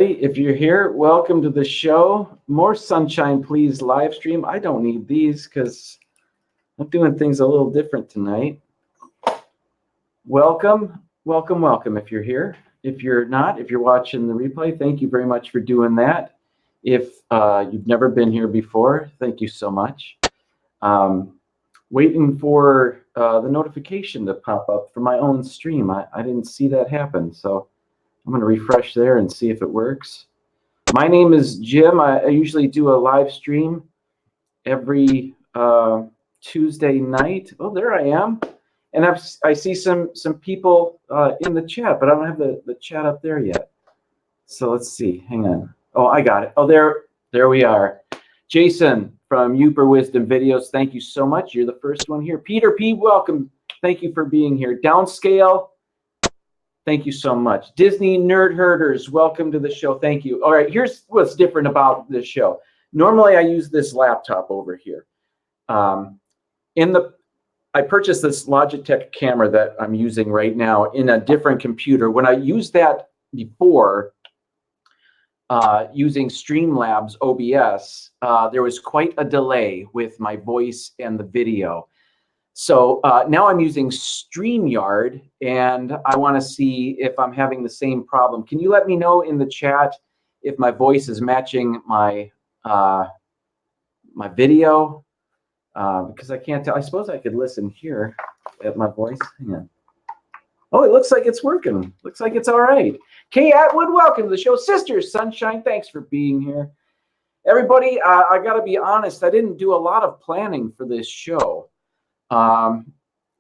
If you're here, welcome to the show. More Sunshine Please live stream. I don't need these because I'm doing things a little different tonight. Welcome, welcome, welcome if you're here. If you're not, if you're watching the replay, thank you very much for doing that. If you've never been here before, thank you so much. Waiting for the notification to pop up for my own stream. I didn't see that happen, so I'm going to refresh there and see if it works. My name is Jim. I usually do a live stream every Tuesday night. Oh, there I am. And I see some people in the chat, but I don't have the chat up there yet. So let's see. Hang on. Oh, I got it. Oh, there we are. Jason from Yooper Wisdom Videos, thank you so much. You're the first one here. Peter P, welcome. Thank you for being here. Downscale, thank you so much. Disney Nerd Herders, welcome to the show. Thank you. All right, here's what's different about this show. Normally, I use this laptop over here. I purchased this Logitech camera that I'm using right now in a different computer. When I used that before, using Streamlabs OBS, there was quite a delay with my voice and the video. So now I'm using StreamYard, and I want to see if I'm having the same problem. Can you let me know in the chat if my voice is matching my my video? Because I can't tell. I suppose I could listen here at my voice. Hang on. Oh, it looks like it's working. Looks like it's all right. Kay Atwood, welcome to the show. Sister Sunshine, thanks for being here. Everybody, I got to be honest, I didn't do a lot of planning for this show.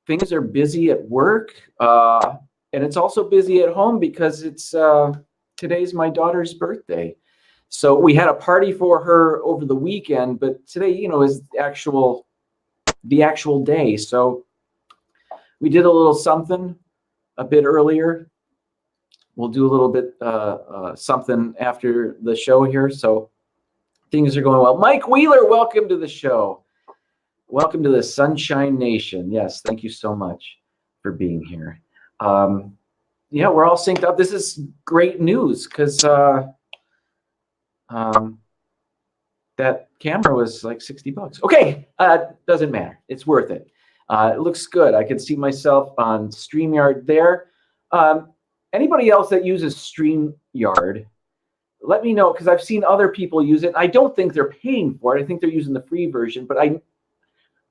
Things are busy at work, and it's also busy at home because it's today's my daughter's birthday. So we had a party for her over the weekend, but today, you know, is the actual day. So we did a little something a bit earlier. We'll do a little bit something after the show here. So things are going well. Mike Wheeler, welcome to the show. Welcome to the Sunshine Nation. Yes, thank you so much for being here. Yeah, we're all synced up. This is great news because that camera was like $60. Okay, doesn't matter. It's worth it. It looks good. I can see myself on StreamYard there. Anybody else that uses StreamYard, let me know, because I've seen other people use it. I don't think they're paying for it. I think they're using the free version, but I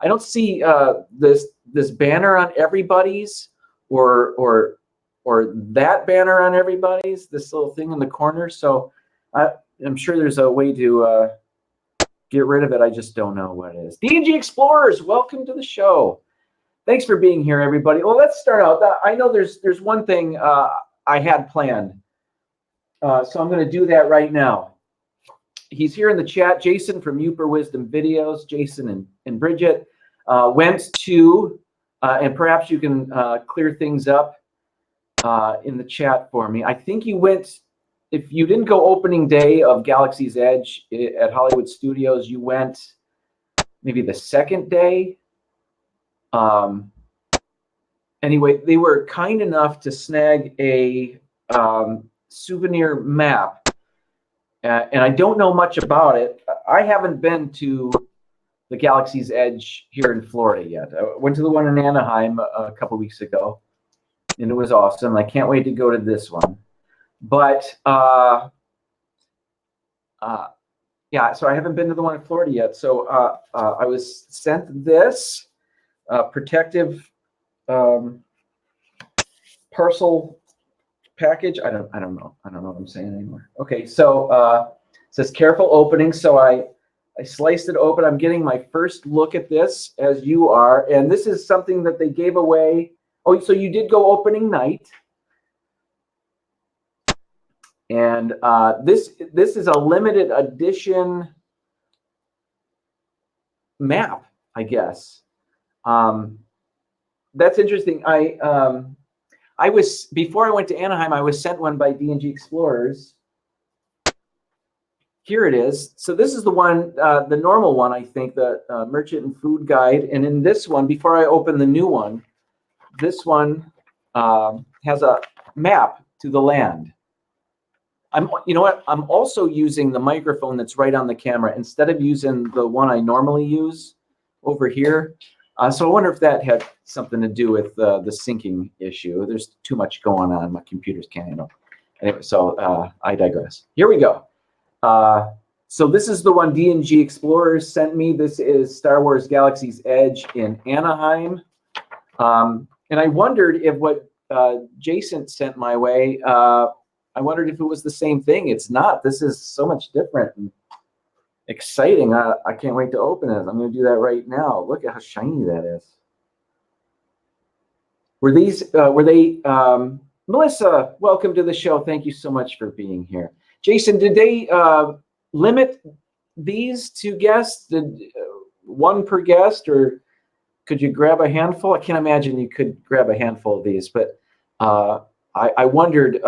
don't see this banner on everybody's or that banner on everybody's, this little thing in the corner. So I'm sure there's a way to get rid of it. I just don't know what it is. D&G Explorers, welcome to the show. Thanks for being here, everybody. Well, let's start out. I know there's one thing I had planned, so I'm going to do that right now. He's here in the chat. Jason from Yooper Wisdom Videos. Jason and Bridget went to, and perhaps you can clear things up in the chat for me. I think you went, if you didn't go opening day of Galaxy's Edge at Hollywood Studios, you went maybe the second day. Anyway, they were kind enough to snag a souvenir map, and I don't know much about it. I haven't been to the Galaxy's Edge here in Florida yet. I went to the one in Anaheim a couple weeks ago, and it was awesome. I can't wait to go to this one. But yeah, so I haven't been to the one in Florida yet. So I was sent this protective parcel package. I don't know what I'm saying anymore. Okay, so it says careful opening. So I sliced it open. I'm getting my first look at this, as you are, and this is something that they gave away. Oh, so you did go opening night. And this is a limited edition map, I guess. That's interesting. I was, before I went to Anaheim, I was sent one by D&G Explorers. Here it is. So this is the one, the normal one, I think, the Merchant and Food Guide. And in this one, before I open the new one, this one has a map to the land. You know what? I'm also using the microphone that's right on the camera instead of using the one I normally use over here. So I wonder if that had something to do with the syncing issue. There's too much going on. My computers can't handle. Anyway, so I digress. Here we go. So this is the one D&G Explorers sent me. This is Star Wars Galaxy's Edge in Anaheim. And I wondered if what Jason sent my way, I wondered if it was the same thing. It's not. This is so much different and exciting. I can't wait to open it. I'm going to do that right now. Look at how shiny that is. Were they, Melissa, welcome to the show. Thank you so much for being here. Jason, did they limit these to guests? Did one per guest, or could you grab a handful? I can't imagine you could grab a handful of these, but I wondered,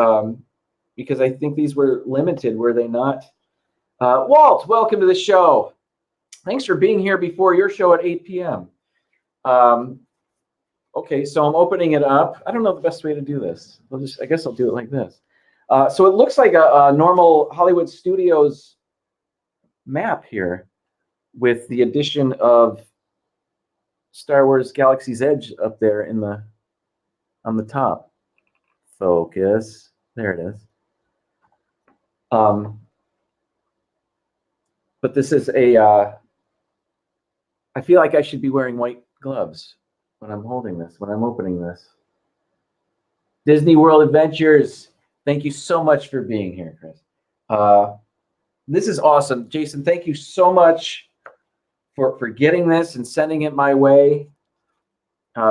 because I think these were limited, were they not? Walt, welcome to the show. Thanks for being here before your show at 8 p.m. Okay, so I'm opening it up. I don't know the best way to do this. I guess I'll do it like this. So it looks like a normal Hollywood Studios map here with the addition of Star Wars Galaxy's Edge up there on the top. Focus. There it is. But this is I feel like I should be wearing white gloves when I'm holding this, when I'm opening this. Disney World Adventures, thank you so much for being here, Chris. This is awesome. Jason, thank you so much for getting this and sending it my way.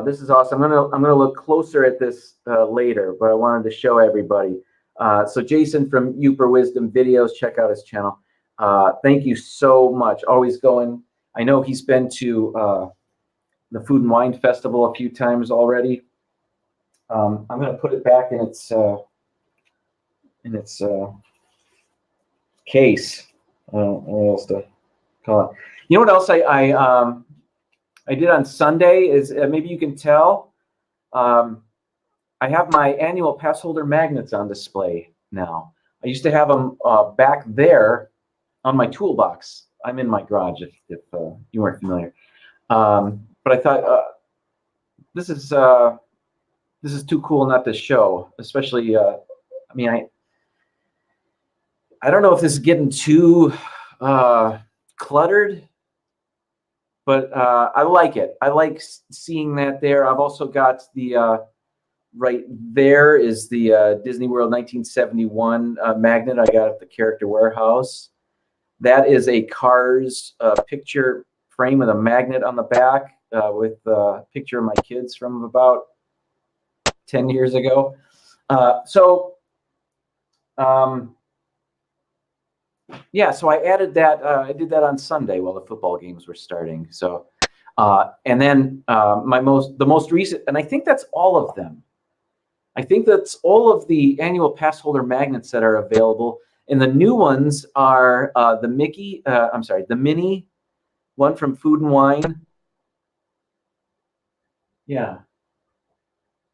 This is awesome. I'm gonna look closer at this later, but I wanted to show everybody. So Jason from Yooper Wisdom Videos, check out his channel. Thank you so much. Always going. I know he's been to the Food and Wine Festival a few times already. I'm going to put it back in its case. I don't know what else to call it. You know what else I did on Sunday is, maybe you can tell, I have my annual pass holder magnets on display now. I used to have them back there on my toolbox. I'm in my garage, if you weren't familiar. But I thought this is too cool not to show, especially. I mean, I don't know if this is getting too cluttered, but I like it. I like seeing that there. I've also got the right there is the Disney World 1971 magnet I got at the Character Warehouse. That is a Cars picture frame with a magnet on the back with a picture of my kids from about 10 years ago. Yeah, so I added that. I did that on Sunday while the football games were starting. So, and then the most recent, and I think that's all of them. I think that's all of the annual pass holder magnets that are available. And the new ones are the mini one from Food and Wine. Yeah.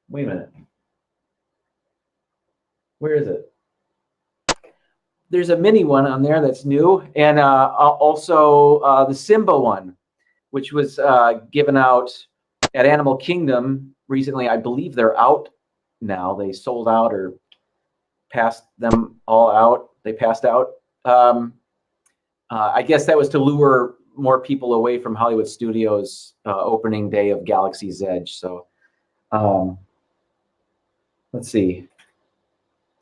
Wait a minute. Where is it? There's a mini one on there that's new, and also the Simba one, which was given out at Animal Kingdom recently. I believe they're out now. They sold out or passed them all out. They passed out. I guess that was to lure more people away from Hollywood Studios opening day of Galaxy's Edge. So let's see.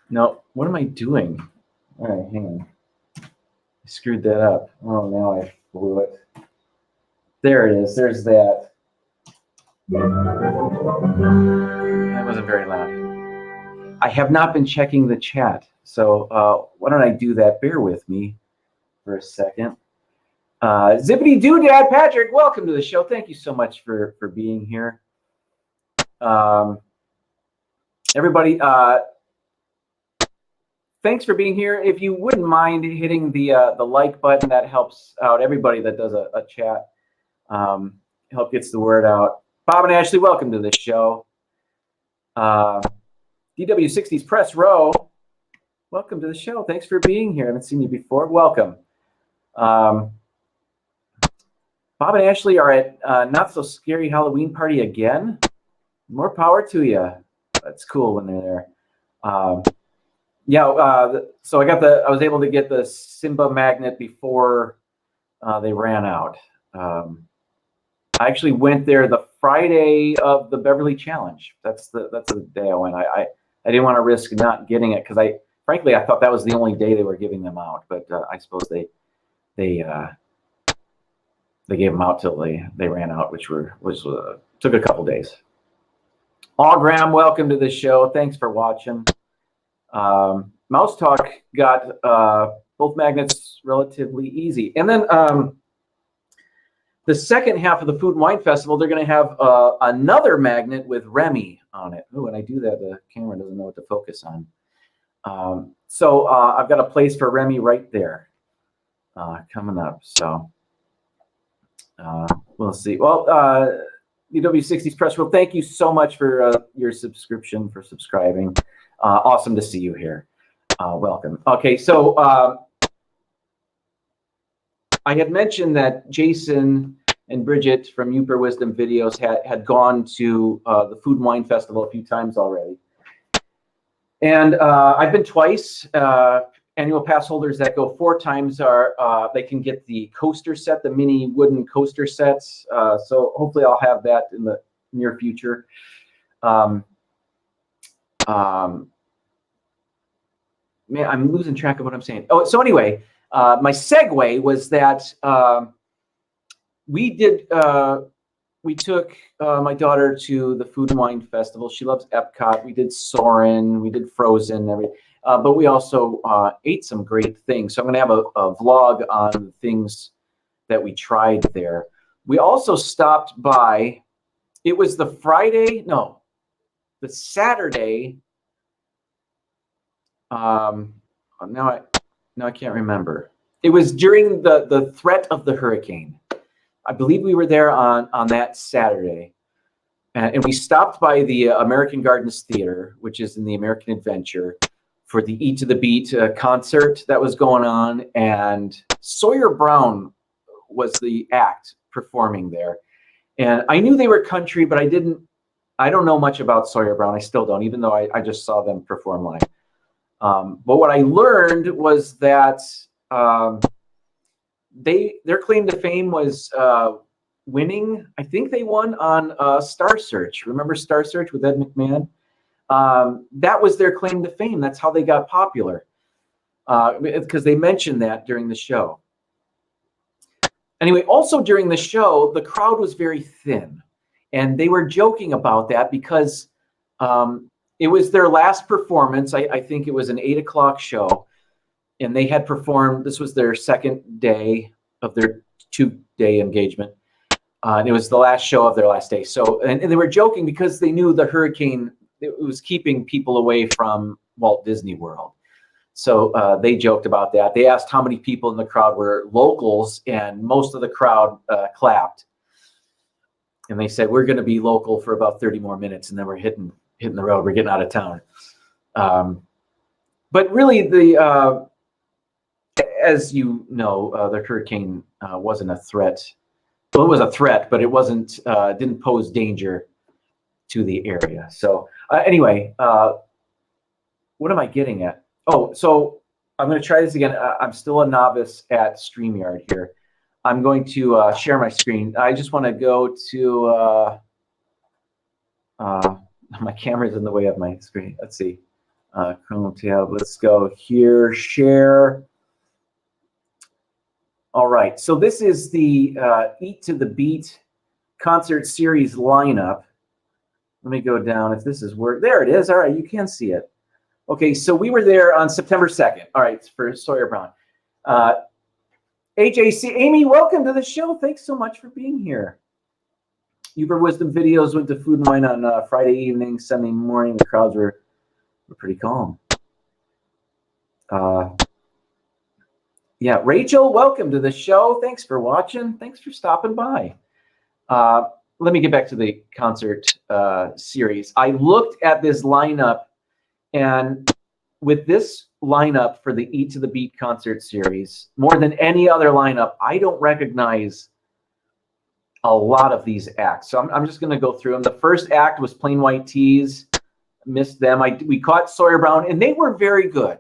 No, what am I doing? All right, hang on. I screwed that up. Oh, now I blew it. There it is. There's that. That wasn't very loud. I have not been checking the chat, so why don't I do that? Bear with me for a second. Zippity Doodad, Patrick, welcome to the show. Thank you so much for being here. Everybody, thanks for being here. If you wouldn't mind hitting the like button, that helps out everybody that does a chat. Help gets the word out. Bob and Ashley, welcome to the show. DW60's Press Row, welcome to the show. Thanks for being here. I haven't seen you before. Welcome. Bob and Ashley are at Not So Scary Halloween Party again. More power to you. That's cool when they're there. So I was able to get the Simba magnet before they ran out. I actually went there the Friday of the Beverly Challenge. That's the day I went. I didn't want to risk not getting it because frankly I thought that was the only day they were giving them out. But I suppose they gave them out till they ran out, which took a couple days. Graham, welcome to the show. Thanks for watching. Mouse Talk got both magnets relatively easy, and then the second half of the Food and Wine Festival, they're going to have another magnet with Remy on it. Oh, when I do that, the camera doesn't know what to focus on. So I've got a place for Remy right there coming up. So we'll see. Well, UW60's Press World, thank you so much for your subscribing. Awesome to see you here. Welcome. Okay, so I had mentioned that Jason and Bridget from Yooper Wisdom Videos had gone to the Food and Wine Festival a few times already. And I've been twice. Annual pass holders that go 4 times they can get the coaster set, the mini wooden coaster sets. So hopefully I'll have that in the near future. Man, I'm losing track of what I'm saying. Oh, so anyway, my segue was that we took my daughter to the Food and Wine Festival. She loves Epcot. We did Soarin', we did Frozen, everything. But we also ate some great things. So I'm going to have a vlog on things that we tried there. We also stopped by. It was the Saturday. Now I can't remember. It was during the threat of the hurricane. I believe we were there on that Saturday. And we stopped by the American Gardens Theater, which is in the American Adventure, for the Eat to the Beat concert that was going on. And Sawyer Brown was the act performing there. And I knew they were country, but I don't know much about Sawyer Brown. I still don't, even though I just saw them perform live. But what I learned was that their claim to fame was winning. I think they won on Star Search. Remember Star Search with Ed McMahon? That was their claim to fame. That's how they got popular, because they mentioned that during the show. Anyway, also during the show, the crowd was very thin, and they were joking about that because it was their last performance. I think it was an 8 o'clock show, and they had performed. This was their second day of their 2-day engagement. And it was the last show of their last day. So, and they were joking because they knew the hurricane, it was keeping people away from Walt Disney World. So they joked about that. They asked how many people in the crowd were locals, and most of the crowd clapped. And they said, we're going to be local for about 30 more minutes, and then we're hitting the road. We're getting out of town. But really, as you know, the hurricane wasn't a threat. Well, it was a threat, but it wasn't. Didn't pose danger to the area. So anyway, what am I getting at? Oh, so I'm going to try this again. I'm still a novice at StreamYard here. I'm going to share my screen. I just want to go to my camera's in the way of my screen. Let's see. Chrome tab. Let's go here. Share. All right. So this is the Eat to the Beat concert series lineup. Let me go down. If this is where, there it is. All right. You can see it. Okay. So we were there on September 2nd. All right. For Sawyer Brown. HAC. Amy, welcome to the show. Thanks so much for being here. Yooper Wisdom Videos went to Food and Wine on Friday evening, Sunday morning. The crowds were pretty calm. Yeah, Rachel, welcome to the show. Thanks for watching. Thanks for stopping by. Let me get back to the concert series. I looked at this lineup, and with this lineup for the Eat to the Beat concert series, more than any other lineup, I don't recognize a lot of these acts. So I'm just going to go through them. The first act was Plain White Tees. Missed them. We caught Sawyer Brown, and they were very good.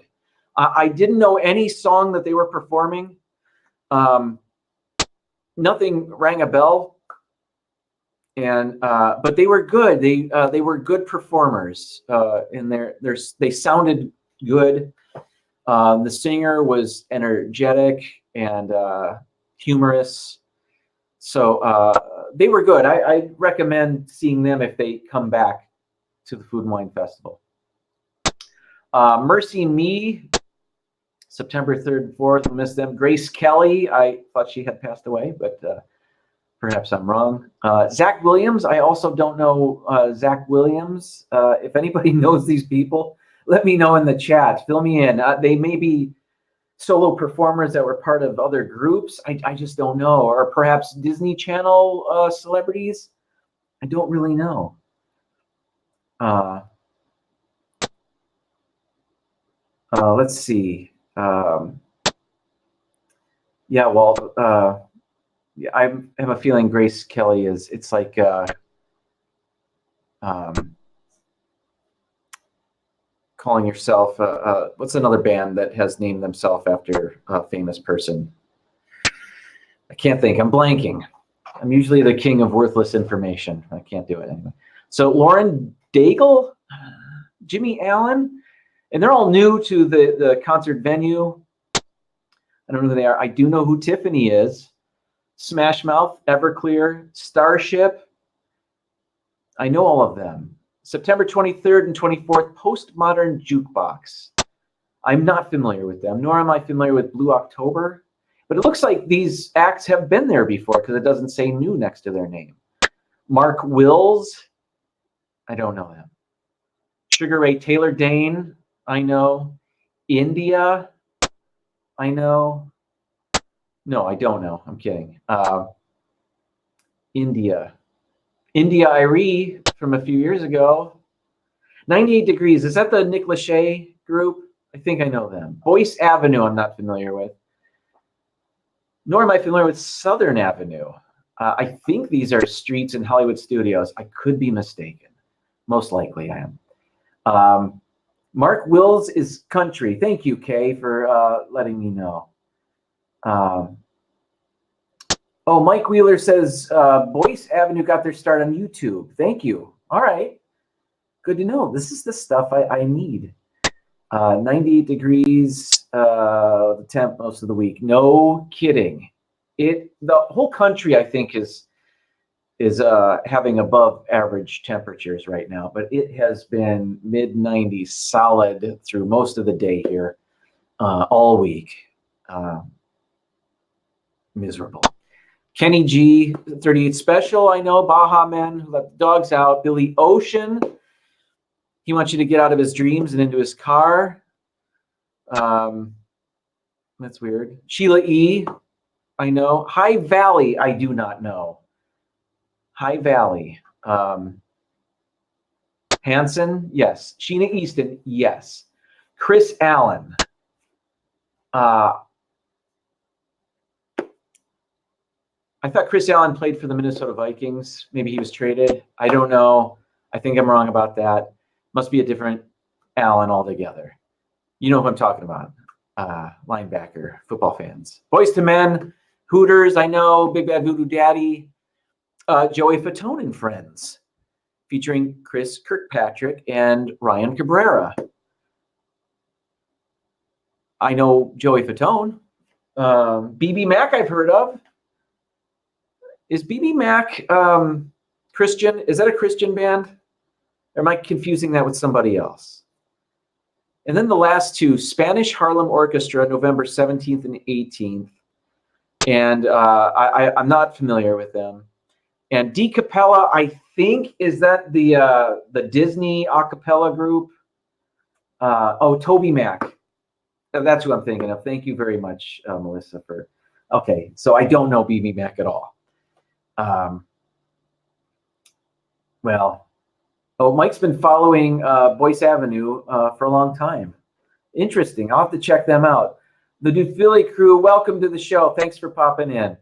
I didn't know any song that they were performing. Nothing rang a bell, and but they were good. They were good performers, and they sounded good. The singer was energetic and humorous, so they were good. I recommend seeing them if they come back to the Food and Wine Festival. Mercy Me, September 3rd and 4th. I missed them. Grace Kelly, I thought she had passed away, but perhaps I'm wrong. Zach Williams, I also don't know Zach Williams. If anybody knows these people, let me know in the chat. Fill me in. They may be solo performers that were part of other groups. I just don't know. Or perhaps Disney Channel celebrities. I don't really know. Let's see. Yeah, well, yeah, I have a feeling Grace Kelly is. It's like calling yourself. What's another band that has named themselves after a famous person? I can't think. I'm blanking. I'm usually the king of worthless information. I can't do it anyway. So Lauren Daigle, Jimmy Allen, and they're all new to the concert venue. I don't know who they are. I do know who Tiffany is. Smash Mouth, Everclear, Starship. I know all of them. September 23rd and 24th, Postmodern Jukebox. I'm not familiar with them, nor am I familiar with Blue October. But it looks like these acts have been there before because it doesn't say new next to their name. Mark Wills. I don't know them. Sugar Ray Taylor Dane. I know. India. I know. No, I don't know. I'm kidding. India Irie from a few years ago. 98 Degrees. Is that the Nick Lachey group? I think I know them. Boyce Avenue, I'm not familiar with. Nor am I familiar with Southern Avenue. I think these are streets in Hollywood Studios. I could be mistaken. Most likely I am. Mark Wills is country. Thank you, Kay, for letting me know. Oh, Mike Wheeler says Boyce Avenue got their start on YouTube. Thank you. All right. Good to know. This is the stuff I need. 98 degrees, the temp most of the week. No kidding. The whole country, I think, is having above average temperatures right now, but it has been mid 90s solid through most of the day here, all week. Miserable. Kenny G, 38 Special, I know. Baja Men, who let the dogs out. Billy Ocean, he wants you to get out of his dreams and into his car. That's weird. Sheila E, I know. High Valley, I do not know. High Valley. Hanson, yes. Sheena Easton, yes. Chris Allen. I thought Chris Allen played for the Minnesota Vikings. Maybe he was traded. I don't know. I think I'm wrong about that. Must be a different Allen altogether. You know who I'm talking about. Linebacker, football fans. Boyz II Men, Hooters, I know. Big Bad Voodoo Daddy. Joey Fatone and Friends, featuring Chris Kirkpatrick and Ryan Cabrera. I know Joey Fatone. BB Mac I've heard of. Is BB Mac Christian? Is that a Christian band? Or am I confusing that with somebody else? And then the last two, Spanish Harlem Orchestra, November 17th and 18th. And I'm not familiar with them. And D Capella, I think, is that the Disney a cappella group? Toby Mac. That's who I'm thinking of. Thank you very much, Melissa. Okay, so I don't know BB Mac at all. Mike's been following Boyce Avenue for a long time. Interesting. I'll have to check them out. The New Philly crew, welcome to the show. Thanks for popping in.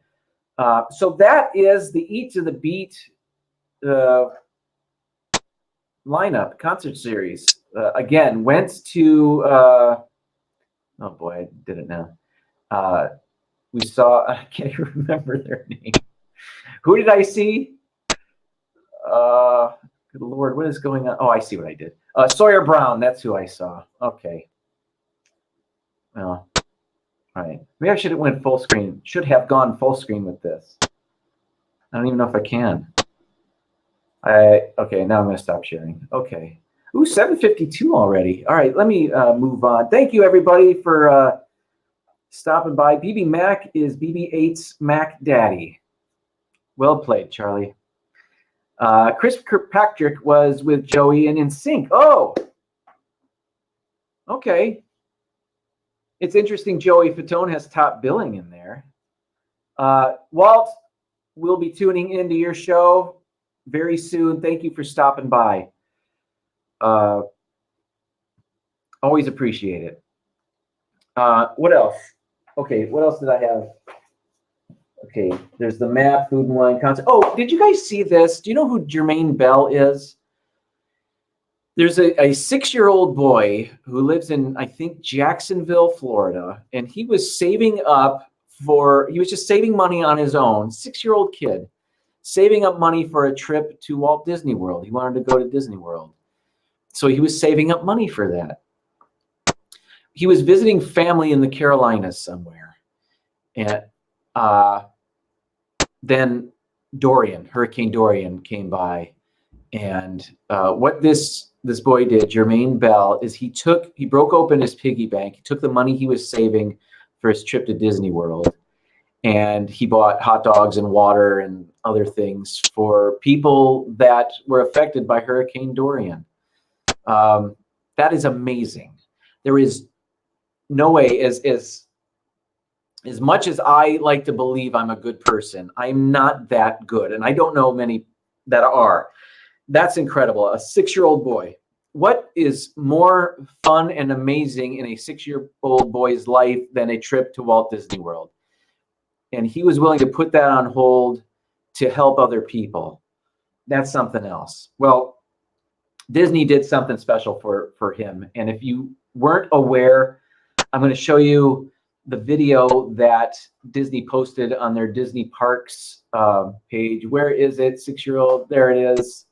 So that is the Eat to the Beat lineup concert series. Again, went to oh boy, I did it now. We saw, I can't even remember their name. Who did I see? Good Lord, what is going on? Oh, I see what I did. Sawyer Brown, that's who I saw. Okay. Well, all right. Maybe I should have went full screen. Should have gone full screen with this. I don't even know if I can. Okay, now I'm going to stop sharing. Okay. Ooh, 7:52 already. All right, let me move on. Thank you, everybody, for stopping by. BB Mac is BB8's Mac Daddy. Well played, Charlie. Chris Kirkpatrick was with Joey and In Sync. Oh, okay. It's interesting Joey Fatone has top billing in there. Walt, we'll be tuning into your show very soon. Thank you for stopping by. Always appreciate it. What else? Okay, what else did I have? Okay, there's the map, food and wine concert. Oh, did you guys see this? Do you know who Jermaine Bell is? There's a 6-year-old boy who lives in, I think, Jacksonville, Florida, and he was saving up he was just saving money on his own, 6-year-old kid, saving up money for a trip to Walt Disney World. He wanted to go to Disney World. So he was saving up money for that. He was visiting family in the Carolinas somewhere. And then Hurricane Dorian came by. And what this boy did, Jermaine Bell, is he broke open his piggy bank. He took the money he was saving for his trip to Disney World, and he bought hot dogs and water and other things for people that were affected by Hurricane Dorian. That is amazing. There is no way, as much as I like to believe I'm a good person, I'm not that good, and I don't know many that are. That's incredible. A 6-year-old boy. What is more fun and amazing in a 6-year-old boy's life than a trip to Walt Disney World? And he was willing to put that on hold to help other people. That's something else. Well, Disney did something special for him. And if you weren't aware, I'm going to show you the video that Disney posted on their Disney Parks page. Where is it? 6-year-old. There it is.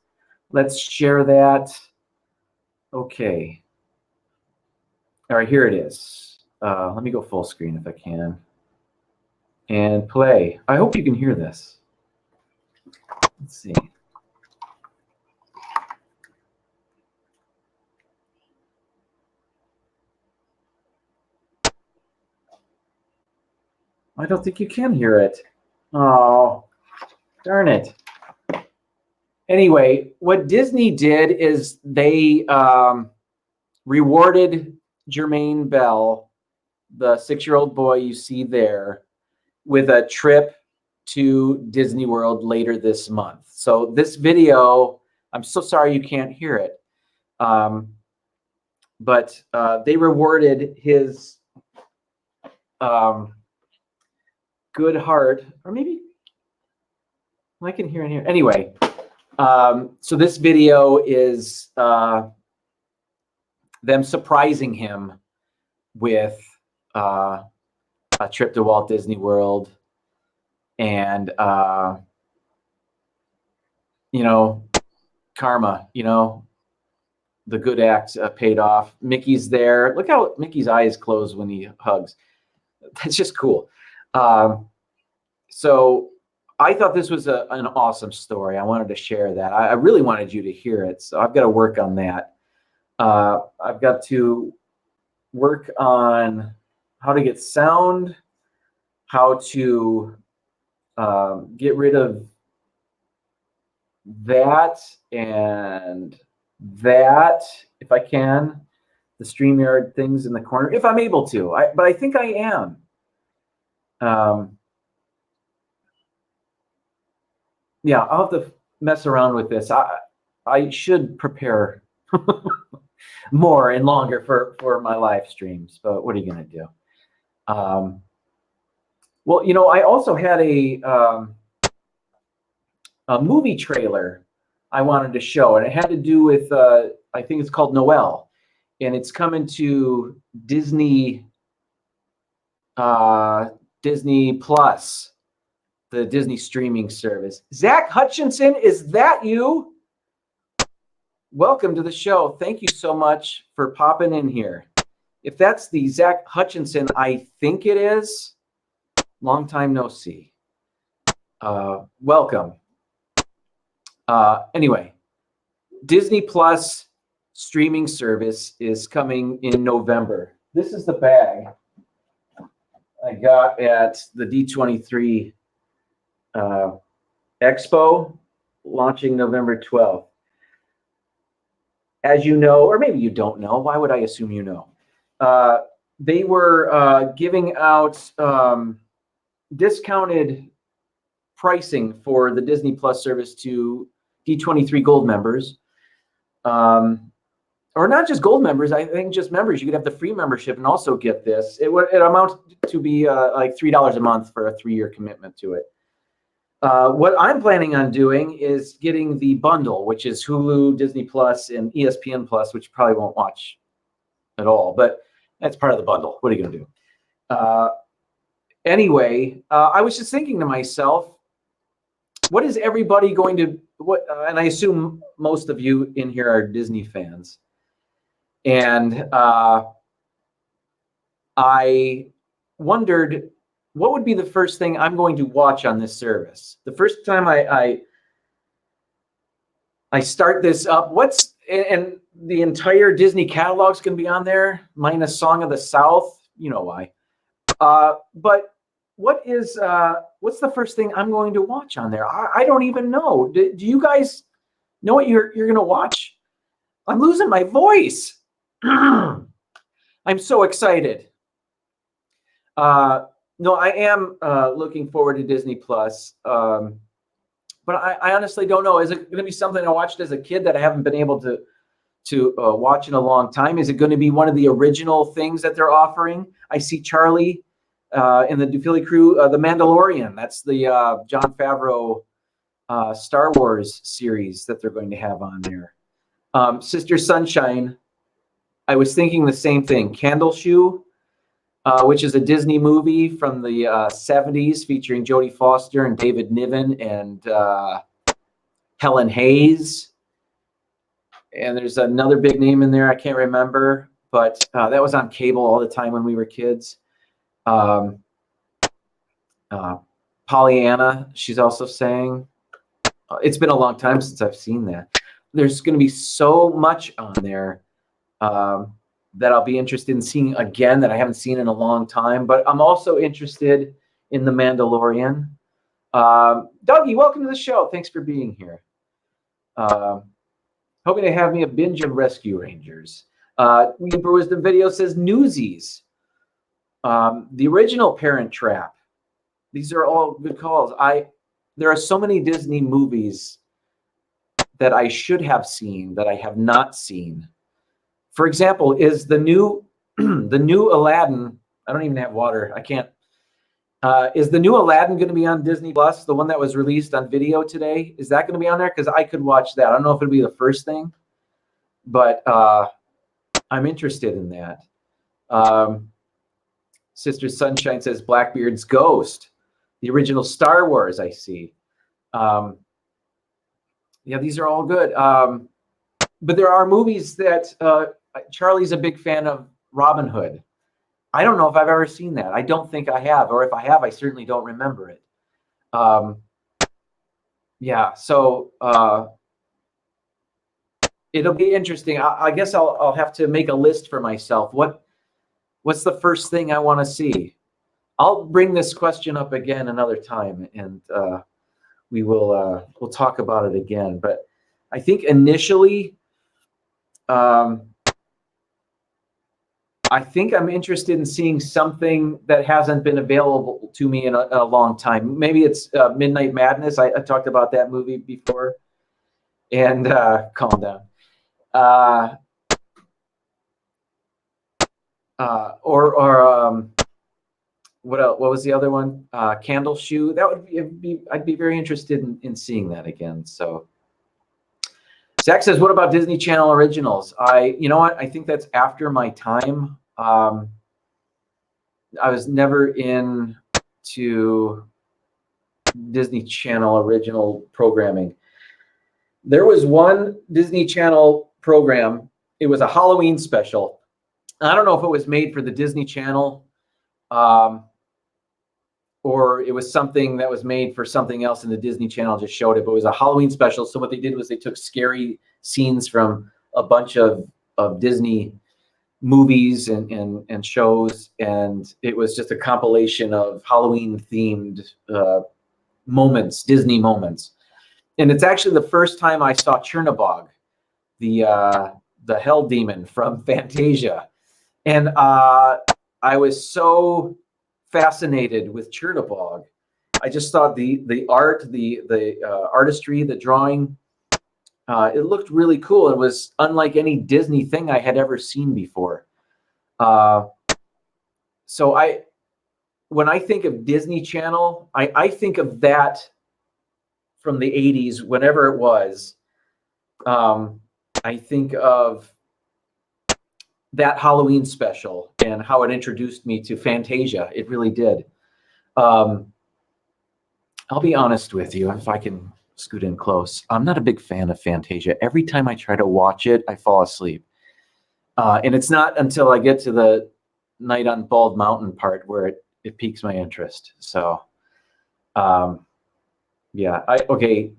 Let's share that. Okay. All right, here it is. Let me go full screen if I can. And play. I hope you can hear this. Let's see. I don't think you can hear it. Oh, darn it. Anyway, what Disney did is they rewarded Jermaine Bell, the 6-year-old boy you see there, with a trip to Disney World later this month. So this video, I'm so sorry you can't hear it, but they rewarded his good heart, or maybe I can hear it here. Anyway, so this video is them surprising him with a trip to Walt Disney World, and you know, karma, you know, the good act paid off. Mickey's there. Look how Mickey's eyes close when he hugs. That's just cool. So I thought this was an awesome story. I wanted to share that. I really wanted you to hear it, so I've got to work on that. I've got to work on how to get sound, how to get rid of that and that, if I can, the StreamYard things in the corner, if I'm able to. But I think I am. Yeah, I'll have to mess around with this. I should prepare more and longer for my live streams. But what are you going to do? Well, you know, I also had a movie trailer I wanted to show, and it had to do with I think it's called Noelle, and it's coming to Disney Disney Plus, the Disney streaming service. Zach Hutchinson, is that you? Welcome to the show. Thank you so much for popping in here. If that's the Zach Hutchinson, I think it is. Long time no see. Welcome. Anyway, Disney Plus streaming service is coming in November. This is the bag I got at the D23 Expo, launching November 12th. As you know, or maybe you don't know, why would I assume you know? They were giving out discounted pricing for the Disney Plus service to D23 Gold members. Or not just Gold members, I think just members. You could have the free membership and also get this. It amounts to be like $3 a month for a 3-year commitment to it. What I'm planning on doing is getting the bundle, which is Hulu, Disney Plus, and ESPN Plus, which you probably won't watch at all, but that's part of the bundle. What are you going to do? Anyway, I was just thinking to myself, what is everybody going to, and I assume most of you in here are Disney fans. And I wondered, what would be the first thing I'm going to watch on this service? The first time I start this up, and the entire Disney catalog's going to be on there, minus Song of the South. You know why. But what's the first thing I'm going to watch on there? I don't even know. Do you guys know what you're going to watch? I'm losing my voice. I'm so excited. No, I am looking forward to Disney Plus, but I honestly don't know. Is it going to be something I watched as a kid that I haven't been able to watch in a long time? Is it going to be one of the original things that they're offering? I see Charlie in the Dufili crew, The Mandalorian. That's the Jon Favreau Star Wars series that they're going to have on there. Sister Sunshine, I was thinking the same thing. Candle Shoe, which is a Disney movie from the 70s featuring Jodie Foster and David Niven and Helen Hayes. And there's another big name in there I can't remember, but that was on cable all the time when we were kids. Pollyanna, she's also sang. It's been a long time since I've seen that. There's going to be so much on there that I'll be interested in seeing again that I haven't seen in a long time. But I'm also interested in The Mandalorian. Dougie, welcome to the show. Thanks for being here. Hoping to have me a binge of Rescue Rangers. Yooper Wisdom video says Newsies. The original Parent Trap. These are all good calls. There are so many Disney movies that I should have seen that I have not seen. For example, is the new Aladdin? I don't even have water. I can't. Is the new Aladdin going to be on Disney Plus? The one that was released on video today? Is that going to be on there? Because I could watch that. I don't know if it'll be the first thing, but I'm interested in that. Sister Sunshine says Blackbeard's Ghost, the original Star Wars. I see. Yeah, these are all good. But there are movies that Charlie's a big fan of. Robin Hood. I don't know if I've ever seen that. I don't think I have, or if I have, I certainly don't remember it. Yeah, so it'll be interesting. I guess I'll have to make a list for myself. What's the first thing I want to see? I'll bring this question up again another time, and we'll talk about it again. But I think initially, I think I'm interested in seeing something that hasn't been available to me in a long time. Maybe it's Midnight Madness. I talked about that movie before. And calm down. what else? What was the other one? Candle Shoe. That would be I'd be very interested in seeing that again. So Zach says, what about Disney Channel originals? You know what? I think that's after my time. I was never into Disney Channel original programming. There was one Disney Channel program. It was a Halloween special. I don't know if it was made for the Disney Channel, or it was something that was made for something else, and the Disney Channel just showed it. But it was a Halloween special. So what they did was they took scary scenes from a bunch of Disney movies and shows, and it was just a compilation of Halloween themed moments, Disney moments. And it's actually the first time I saw Chernabog, the hell demon from Fantasia. And I was so fascinated with Chernabog. I just thought the art, the artistry, the drawing, it looked really cool. It was unlike any Disney thing I had ever seen before. So when I think of Disney Channel, I think of that from the 80s, whenever it was. I think of that Halloween special and how it introduced me to Fantasia. It really did. I'll be honest with you, if I can scoot in close. I'm not a big fan of Fantasia. Every time I try to watch it, I fall asleep. And it's not until I get to the Night on Bald Mountain part where it piques my interest. So, yeah. Okay,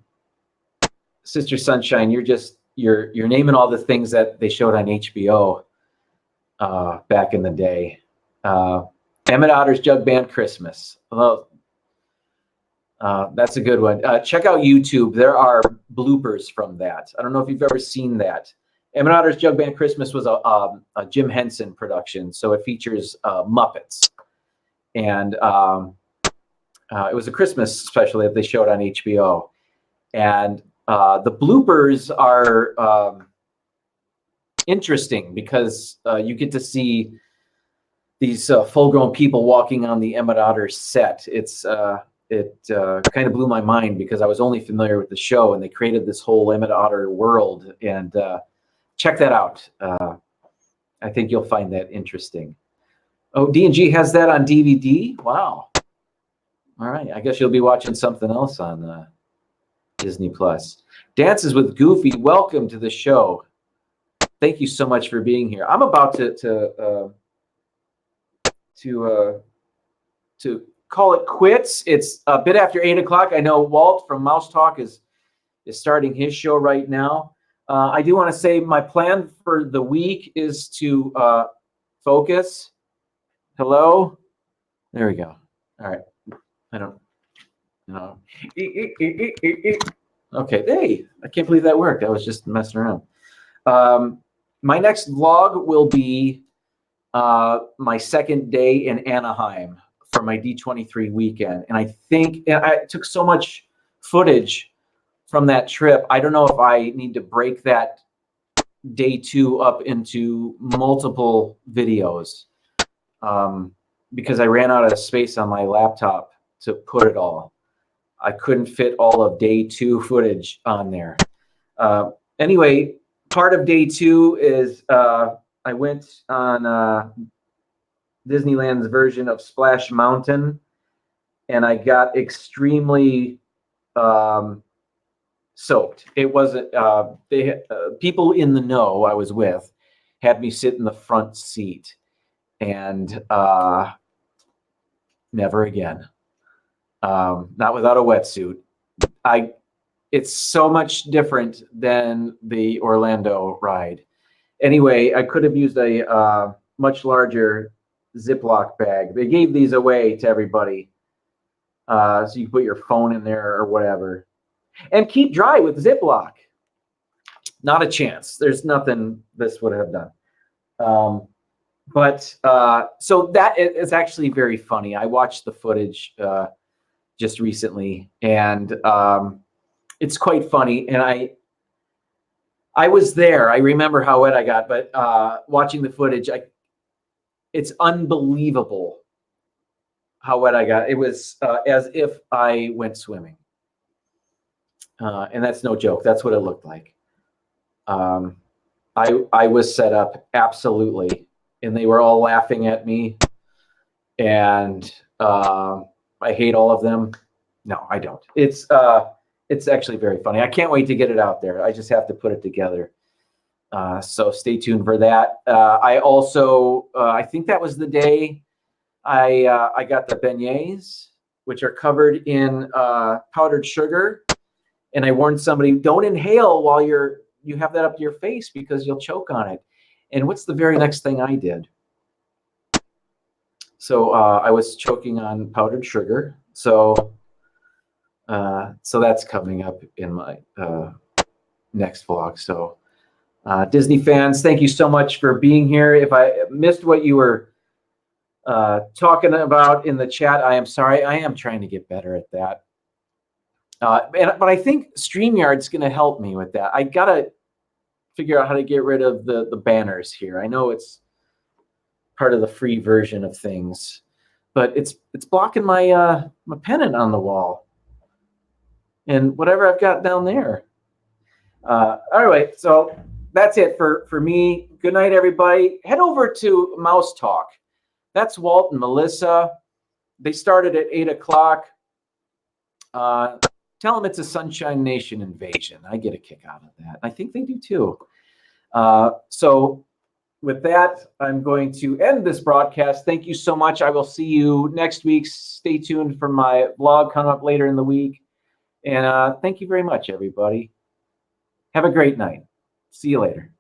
Sister Sunshine, you're naming all the things that they showed on HBO back in the day. Emmett Otter's Jug Band Christmas. Well, that's a good one. Check out YouTube. There are bloopers from that. I don't know if you've ever seen that. Emmett Otter's Jug Band Christmas was a Jim Henson production, so it features Muppets. And it was a Christmas special that they showed on HBO. And the bloopers are interesting because you get to see these full-grown people walking on the Emmett Otter set. It kind of blew my mind because I was only familiar with the show, and they created this whole Emmett Otter world. And check that out. I think you'll find that interesting. Oh, D&G has that on DVD? Wow. All right. I guess you'll be watching something else on Disney Plus. Dances with Goofy. Welcome to the show. Thank you so much for being here. I'm about to call it quits. It's a bit after 8 o'clock. I know Walt from Mouse Talk is starting his show right now. I do want to say my plan for the week is to focus. Hello? There we go. All right. I don't know. Okay. Hey, I can't believe that worked. I was just messing around. My next vlog will be my second day in Anaheim for my D23 weekend. And I think I took so much footage from that trip. I don't know if I need to break that day 2 up into multiple videos because I ran out of space on my laptop to put it all. I couldn't fit all of day 2 footage on there. Anyway, part of day 2 is I went on Disneyland's version of Splash Mountain, and I got extremely soaked. It wasn't people in the know I was with had me sit in the front seat, and never again. Not without a wetsuit. It's so much different than the Orlando ride. Anyway, I could have used a much larger Ziploc bag. They gave these away to everybody, so you can put your phone in there or whatever. And keep dry with Ziploc. Not a chance. There's nothing this would have done. So that is actually very funny. I watched the footage just recently, and it's quite funny. And I was there. I remember how wet I got, but watching the footage, It's unbelievable how wet I got. It was as if I went swimming. And that's no joke. That's what it looked like. I was set up absolutely, and they were all laughing at me. And I hate all of them. No, I don't. It's actually very funny. I can't wait to get it out there. I just have to put it together. So stay tuned for that. I also I think that was the day I got the beignets, which are covered in powdered sugar. And I warned somebody, don't inhale while you have that up to your face because you'll choke on it. And what's the very next thing I did? So I was choking on powdered sugar. So that's coming up in my next vlog. So Disney fans, thank you so much for being here. If I missed what you were talking about in the chat, I am sorry. I am trying to get better at that. But I think StreamYard's going to help me with that. I got to figure out how to get rid of the banners here. I know it's part of the free version of things, but it's blocking my my pennant on the wall and whatever I've got down there. All right, so that's it for me. Good night, everybody. Head over to Mouse Talk. That's Walt and Melissa. They started at 8 o'clock. Tell them it's a Sunshine Nation invasion. I get a kick out of that. I think they do too. So with that, I'm going to end this broadcast. Thank you so much. I will see you next week. Stay tuned for my vlog coming up later in the week. And thank you very much, everybody. Have a great night. See you later.